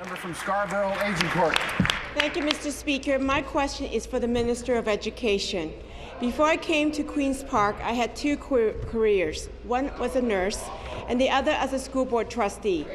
Member from Scarborough-Agincourt. Thank you, Mr. Speaker. My question is for the Minister of Education. Before I came to Queen's Park, I had two careers. One was a nurse, and the other as a school board trustee.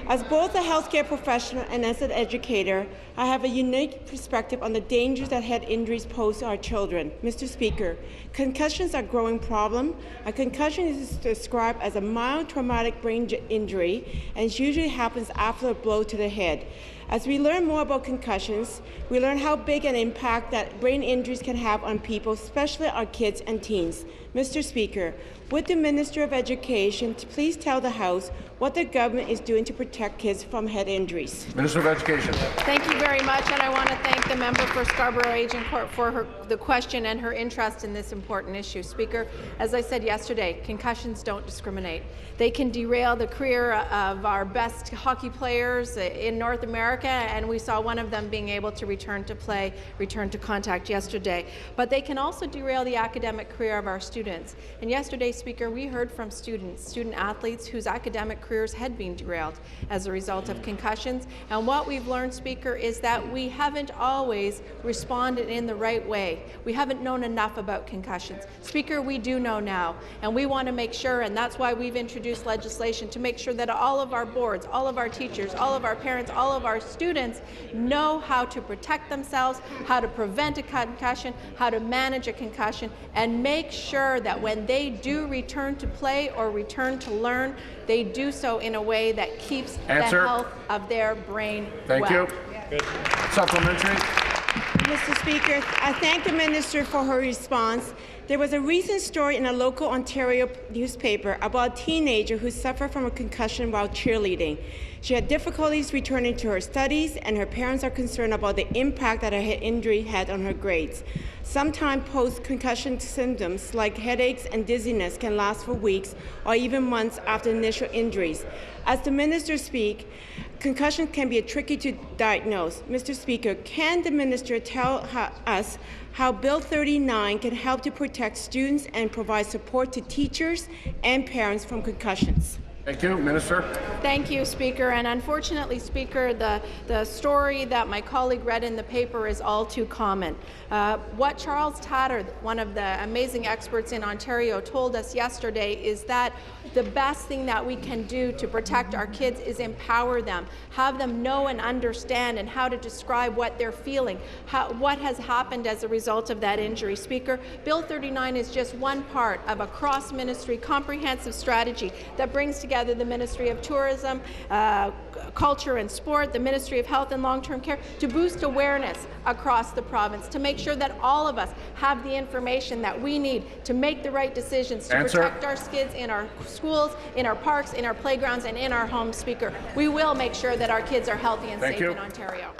As both a healthcare professional and as an educator, I have a unique perspective on the dangers that head injuries pose to our children. Mr. Speaker, concussions are a growing problem. A concussion is described as a mild traumatic brain injury and usually happens after a blow to the head. As we learn more about concussions, we learn how big an impact that brain injuries can have on people, especially our kids and teens. Mr. Speaker, would the Minister of Education please tell the House what the government is doing to protect kids from head injuries? Minister of Education. Thank you very much, and I want to thank the member for Scarborough-Agincourt for the question and her interest in this important issue. Speaker, as I said yesterday, concussions don't discriminate. They can derail the career of our best hockey players in North America, and we saw one of them being able to return to play, return to contact yesterday. But they can also derail the academic career of our students. And yesterday, Speaker, we heard from student athletes whose academic careers had been derailed as a result of concussions. And what we've learned, Speaker, is that we haven't always responded in the right way. We haven't known enough about concussions. Speaker, we do know now, and we want to make sure, and that's why we've introduced legislation to make sure that all of our boards, all of our teachers, all of our parents, all of our students know how to protect themselves, how to prevent a concussion, how to manage a concussion, and make sure that when they do return to play or return to learn, they do so in a way that keeps the health of their brain well. Thank you. Supplementary. Mr. Speaker, I thank the Minister for her response. There was a recent story in a local Ontario newspaper about a teenager who suffered from a concussion while cheerleading. She had difficulties returning to her studies, and her parents are concerned about the impact that her head injury had on her grades. Sometimes post-concussion symptoms like headaches and dizziness can last for weeks or even months after initial injuries. As the Minister speaks, concussion can be tricky to diagnose. Mr. Speaker, can the Minister tell us how Bill 39 can help to protect students and provide support to teachers and parents from concussions? Thank you. Minister. Thank you, Speaker. And unfortunately, Speaker, the story that my colleague read in the paper is all too common. What Charles Tatter, one of the amazing experts in Ontario, told us yesterday is that the best thing that we can do to protect our kids is empower them, have them know and understand and how to describe what they're feeling, what has happened as a result of that injury. Speaker, Bill 39 is just one part of a cross-ministry comprehensive strategy that brings together the Ministry of Tourism, Culture and Sport, the Ministry of Health and Long-Term Care to boost awareness across the province, to make sure that all of us have the information that we need to make the right decisions to protect our kids in our schools, in our parks, in our playgrounds, and in our homes. Speaker, we will make sure that our kids are healthy and safe in Ontario.